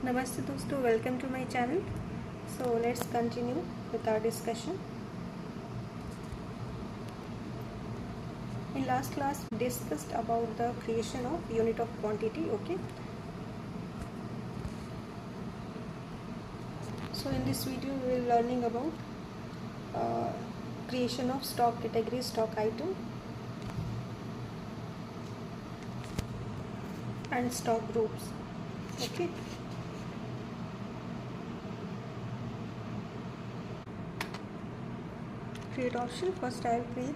Namaste dosto, welcome to my channel. So let's continue with our discussion. In last class we discussed about the creation of unit of quantity. Okay, so in this video we will learning about creation of stock category, stock item and stock groups. Okay, create option. First I will create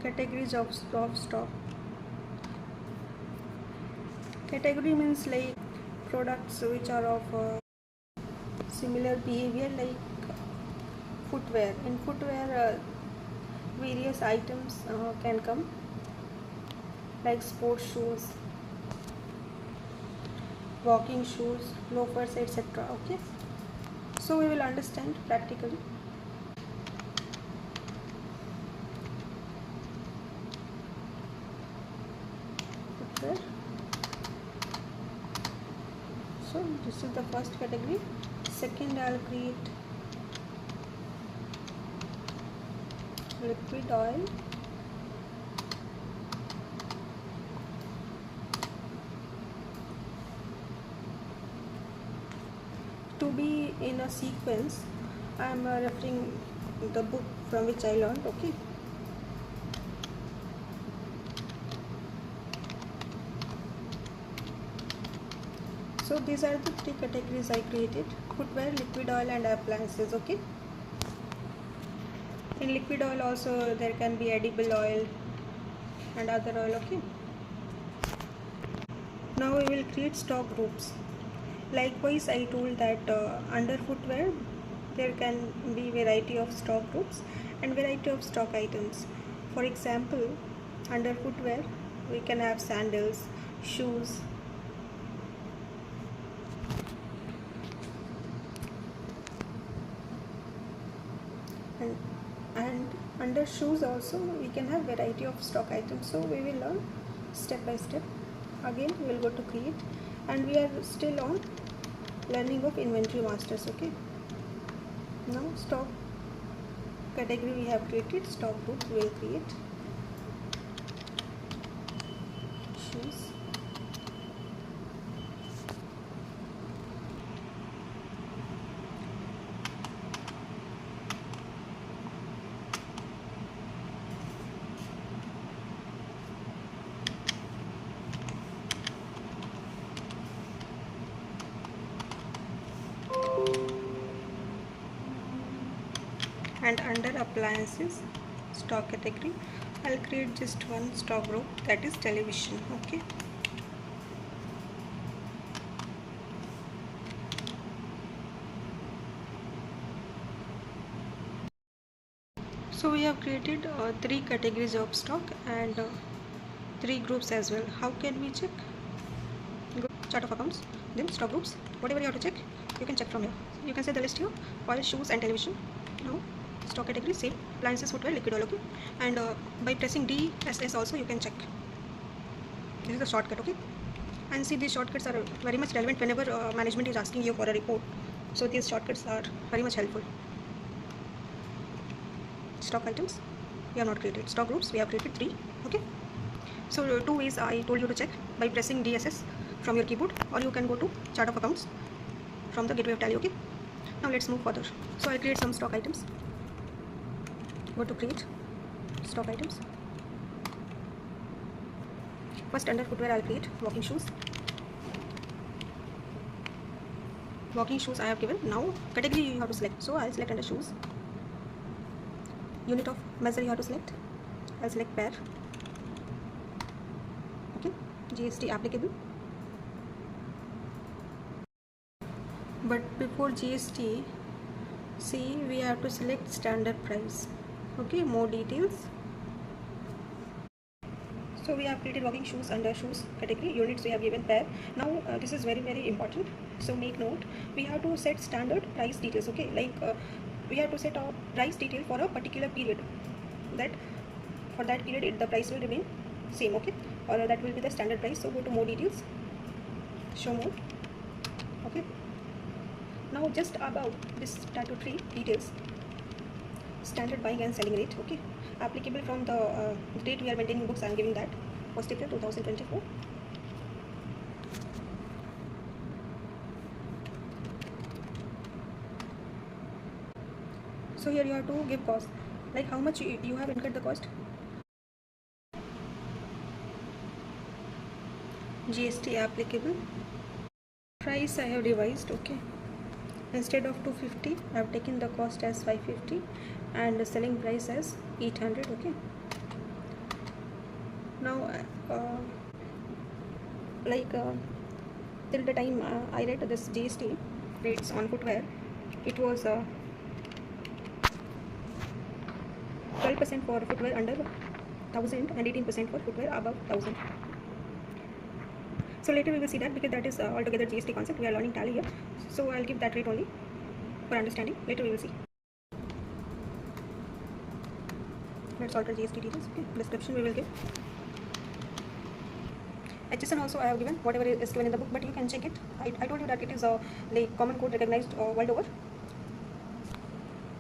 categories of stock. Category means like products which are of similar behavior, like footwear. In footwear various items can come, like sports shoes, walking shoes, loafers, etc. Okay, so we will understand practically. Footwear. So this is the first category. Second, I will create liquid oil, to be in a sequence. I am referring the book from which I learned. Okay, so these are the three categories I created: footwear, liquid oil and appliances. Okay, in liquid oil also there can be edible oil and other oil. Okay, now we will create stock groups. Likewise, I told that under footwear there can be variety of stock groups and variety of stock items. For example, under footwear we can have sandals, shoes, and under shoes also we can have variety of stock items. So we will learn step by step. Again we will go to create, and we are still on learning of inventory masters. Okay, now stock category we have created, stock group we will create shoes, and under appliances stock category I'll create just one stock group, that is television. Okay, so we have created three categories of stock and three groups as well. How can we check? Go chart of accounts, then stock groups. Whatever you have to check, you can check from here. You can see the list here: oil, shoes and television. Now stock category same: appliances, footwear, liquid oil. Okay, and by pressing DSS also you can check. This is the shortcut. Okay, and see, these shortcuts are very much relevant whenever management is asking you for a report. So these shortcuts are very much helpful. Stock items we have not created. Stock groups we have created three. Okay, so two ways I told you to check: by pressing DSS from your keyboard, or you can go to chart of accounts from the gateway of Tally. Okay, now let's move further. So I create some stock items. Go to create stock items. First, under footwear I'll create walking shoes. Walking shoes I have given. Now category you have to select, so I'll select under shoes. Unit of measure you have to select. I'll select pair. Okay, GST applicable. But before GST, see, we have to select standard price. Okay, more details. So we have created walking shoes under shoes category. Units we have given pair. Now this is very important, so make note. We have to set standard price details. Okay, like we have to set our price detail for a particular period, that for that period the price will remain same. Okay, or that will be the standard price. So go to more details, show more. Now just above this tattoo tree details, standard buying and selling rate, okay, applicable from the date we are maintaining books. I am giving that 1st April 2024. So here you have to give cost, like how much you have incurred the cost. GST applicable. Price I have revised, okay. Instead of 250, I have taken the cost as 550 and the selling price as 800, okay. Now till the time I read this GST rates on footwear, it was 12% for footwear under 1000 and 18% for footwear above 1000. So later we will see that, because that is altogether GST concept. We are learning tally here, so I'll give that rate only for understanding. Later we will see. Let's alter GST details. Okay, description we will give. HSN also I have given whatever is given in the book, but you can check it. I told you that it is a common code recognized world over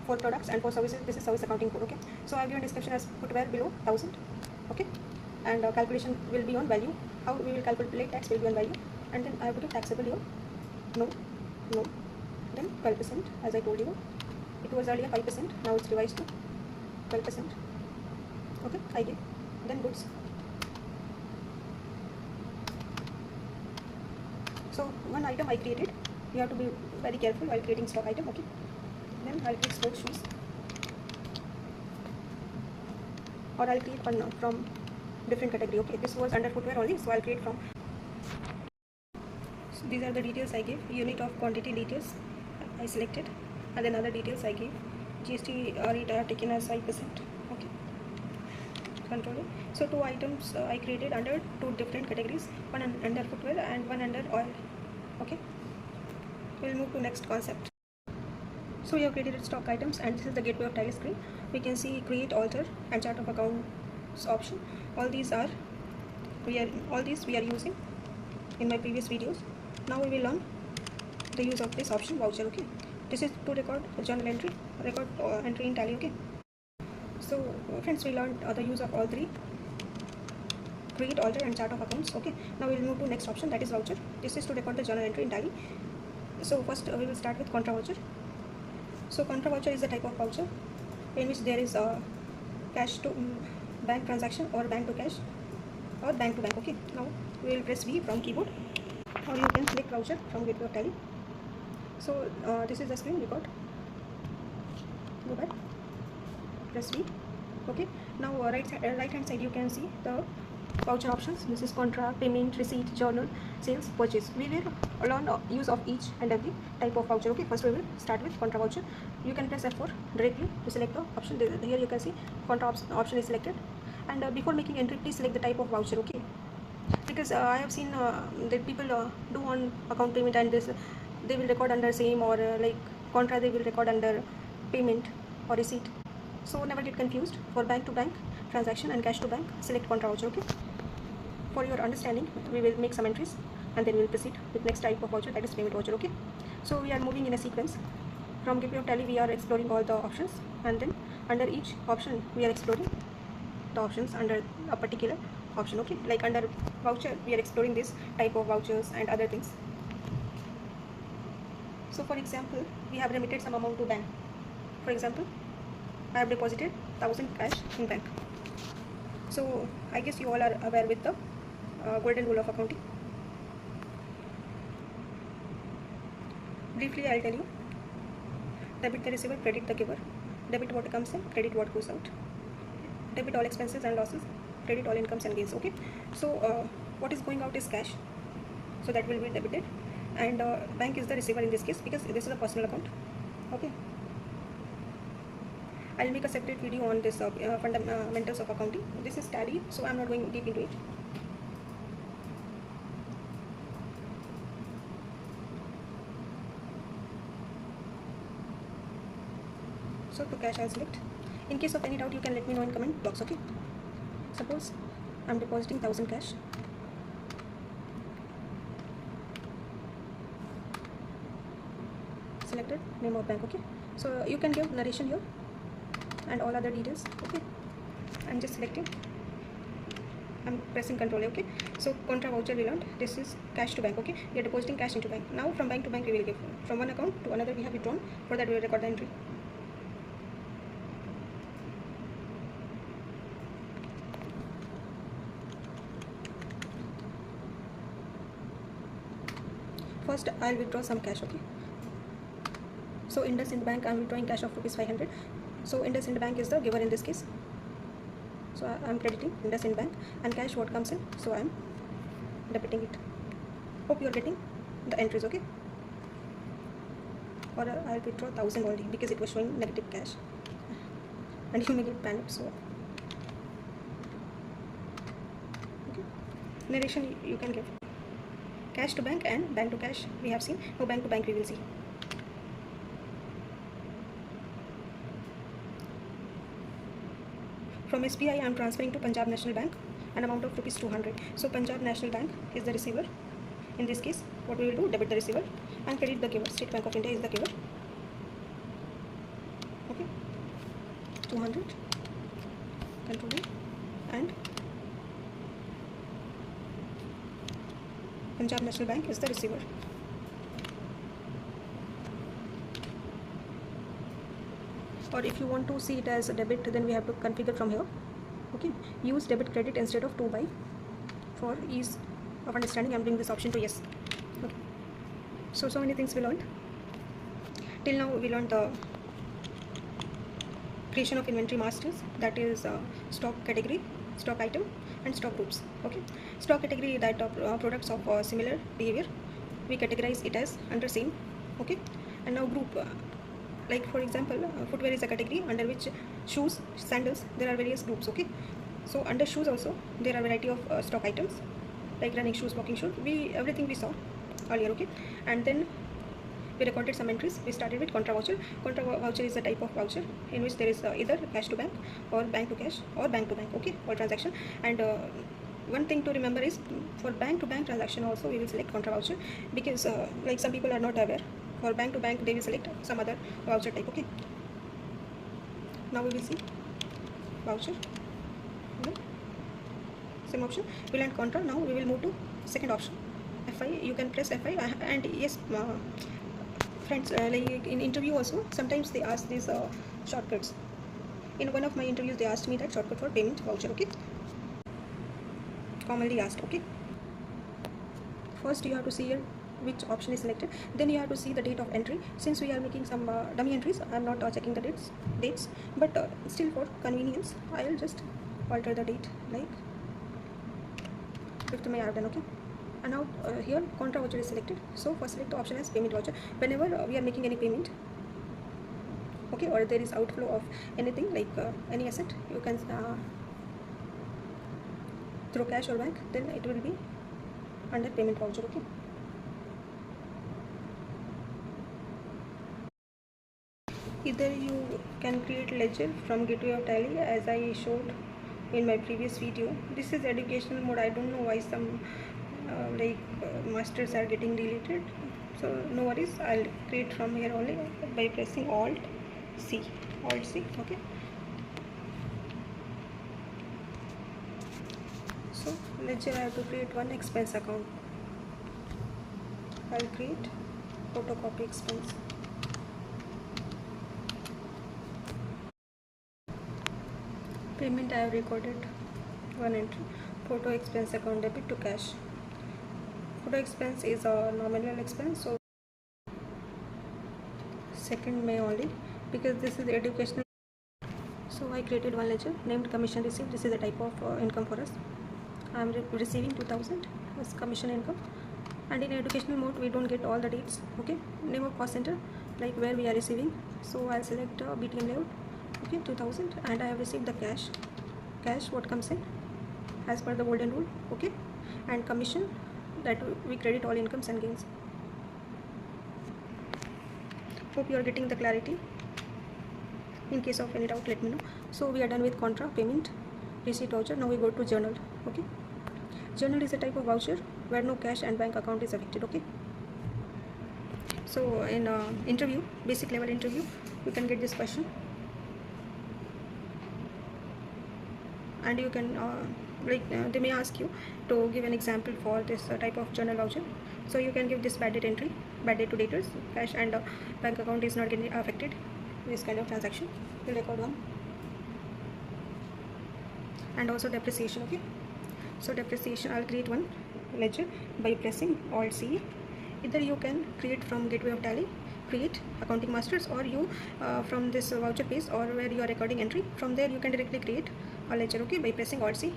for products, and for services this is service accounting code, okay. So I have given description as footwear below 1000, okay, and calculation will be on value. How we will calculate tax will be on value, and then I have to give taxable here. No, then 12%, as I told you. It was earlier 5%, now it's revised to 12%, okay. I give. Then goods. So one item I created, you have to be very careful while creating stock item, okay. Then I'll create sports shoes, or I'll create one from different category, okay. This was under footwear only, so I'll create from. So these are the details I gave. Unit of quantity details I selected, and then other details I gave. GST rate I have taken as 5%, okay. Control it. So two items I created under two different categories, one under footwear and one under oil, okay. We'll move to next concept. So we have created stock items, and this is the gateway of tally screen. We can see create, alter, and chart of accounts option. All these we are using in my previous videos. Now we will learn the use of this option, voucher, okay. This is to record journal entry, entry in tally, okay. So friends, we learned the use of all three: create, alter, and chart of accounts, okay. Now we will move to next option, that is voucher. This is to record the journal entry in tally. So first we will start with contra voucher. So contra voucher is the type of voucher in which there is a cash to bank transaction, or bank to cash, or bank to bank, okay. Now we will press V from keyboard, or you can select voucher from gateway of tally. So this is the screen we got. Go back, press V, okay. Now right hand side you can see the voucher options. This is contra, payment, receipt, journal, sales, purchase. We will learn use of each and every type of voucher, okay. First we will start with contra voucher. You can press F4 directly to select the option. Here you can see contra option is selected, and before making entry, please select the type of voucher, okay. Because I have seen that people do on account payment, and this they will record under same, or like contra they will record under payment or receipt. So never get confused. For bank to bank transaction and cash to bank, select contra voucher, okay. For your understanding, we will make some entries, and then we will proceed with next type of voucher, that is payment voucher, okay. So we are moving in a sequence. From gateway of tally we are exploring all the options, and then under each option we are exploring the options under a particular option, okay. Like under voucher we are exploring this type of vouchers and other things. So for example, we have remitted some amount to bank. For example, I have deposited 1000 cash in bank. So I guess you all are aware with the golden rule of accounting. Briefly I'll tell you: debit the receiver, credit the giver. Debit what comes in, credit what goes out. Debit all expenses and losses, credit all incomes and gains, okay. So what is going out is cash, so that will be debited, and bank is the receiver in this case, because this is a personal account, okay. I'll make a separate video on this fundamentals of accounting. This is tally, so I'm not going deep into it. So to cash I'll select. In case of any doubt, you can let me know in comment box, okay. Suppose I'm depositing 1000 cash. selected name of bank. Okay, so you can give narration here and all other details. Okay, I'm just selecting, I'm pressing control. Okay, so contra voucher we learned this is cash to bank. Okay, we are depositing cash into bank. Now from bank to bank we will give, from one account to another we have withdrawn. For that we will record the entry. First I'll withdraw some cash. Okay, so IndusInd Bank I'm withdrawing cash of rupees 500. So IndusInd Bank is the giver in this case, so I'm crediting IndusInd Bank, and cash what comes in, so I'm debiting it. Hope you're getting the entries. Okay, or I'll withdraw 1000 only because it was showing negative cash and you may get panicked. So okay, narration you can give cash to bank and bank to cash we have seen. Now bank to bank we will see. From SBI I am transferring to Punjab National Bank an amount of rupees 200. So Punjab National Bank is the receiver. In this case what we will do, debit the receiver and credit the giver. State Bank of India is the giver. Okay, 200, control A, and Punjab National Bank is the receiver. Or if you want to see it as a debit, then we have to configure from here. Okay, use debit credit instead of 2 by. For ease of understanding I'm doing this option to yes. Okay, so many things we learned till now. We learned the creation of inventory masters, that is stock category, stock item and stock groups. Okay, stock category, that products of similar behavior, we categorize it as under same. Okay, and now group, like for example footwear is a category under which shoes, sandals, there are various groups. Okay, so under shoes also there are variety of stock items like running shoes, walking shoes, everything we saw earlier. Okay, and then we recorded some entries. We started with contra voucher. Contra voucher is a type of voucher in which there is either cash to bank or bank to cash or bank to bank. Okay, or transaction. And one thing to remember is for bank to bank transaction also we will select contra voucher, because like some people are not aware, for bank to bank they will select some other voucher type. Okay, now we will see voucher. Okay, same option, we learned contra. Now we will move to second option, FI. You can press FI, and yes friends, like in interview also sometimes they ask these shortcuts. In one of my interviews they asked me that shortcut for payment voucher. Okay, commonly asked. Okay, first you have to see here which option is selected, then you have to see the date of entry. Since we are making some dummy entries, I am not checking the dates, but still for convenience I will just alter the date, like 5th May I have done. Okay, and now here contra voucher is selected, so first select the option as payment voucher. Whenever we are making any payment, okay, or there is outflow of anything like any asset, you can through cash or bank, then it will be under payment voucher. Okay, either you can create ledger from gateway of Tally as I showed in my previous video. This is educational mode. I don't know why some masters are getting deleted, so no worries, I'll create from here only by pressing Alt C. Okay, so ledger I have to create one expense account. I'll create photocopy expense. Payment I have recorded one entry, photo expense account debit to cash. Photo expense is a nominal expense, so 2nd May only, because this is educational. So I created one ledger named commission received. This is a type of income for us. I am receiving 2000 as commission income, and in educational mode we don't get all the dates. Okay, name of cost center, like where we are receiving, so I'll select BTM layout. Okay, 2000, and I have received the cash what comes in as per the golden rule. Okay, and commission, that we credit all incomes and gains. Hope you are getting the clarity. In case of any doubt, let me know. So we are done with contra, payment, receipt, voucher. Now we go to journal. Okay, journal is a type of voucher where no cash and bank account is affected. Okay, So in interview, basic level interview, you can get this question, and you can they may ask you to give an example for this type of journal voucher. So you can give this bad date entry, bad date to daters, cash and bank account is not getting affected, this kind of transaction you record one. And also depreciation. Okay, so depreciation, I'll create one ledger by pressing Alt C. Either you can create from gateway of Tally, create accounting masters, or you from this voucher page or where you are recording entry, from there you can directly create a ledger, okay, by pressing Alt C.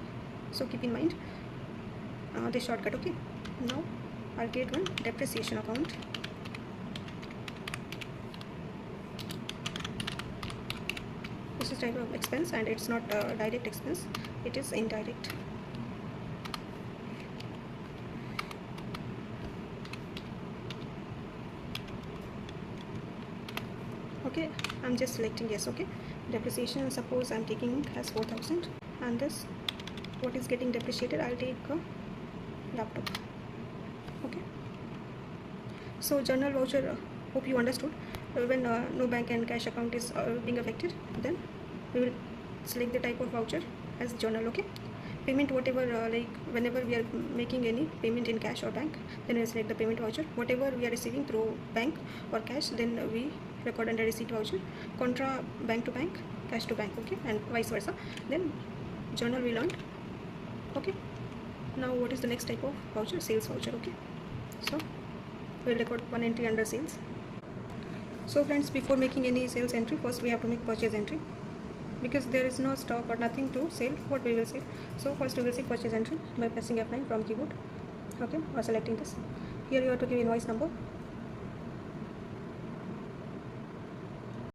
So keep in mind this shortcut. Okay, now I'll create one depreciation account. This is type of expense and it's not direct expense, it is indirect. Okay, I'm just selecting yes. Okay, depreciation, suppose I'm taking as 4,000, and this what is getting depreciated, I'll take a laptop. Okay, so journal voucher, hope you understood. When no bank and cash account is being affected, then we will select the type of voucher as journal. Okay, payment, whatever whenever we are making any payment in cash or bank, then we select the payment voucher. Whatever we are receiving through bank or cash, then we record under receipt voucher. Contra bank to bank, cash to bank. Okay, and vice versa. Then journal we learned. Okay, now what is the next type of voucher? Sales voucher. Okay, so we'll record one entry under sales. So friends, before making any sales entry, first we have to make purchase entry, because there is no stock or nothing to sell, what we will sell. So first we will see purchase entry by pressing F9 from keyboard. Okay, or selecting this. Here you have to give invoice number,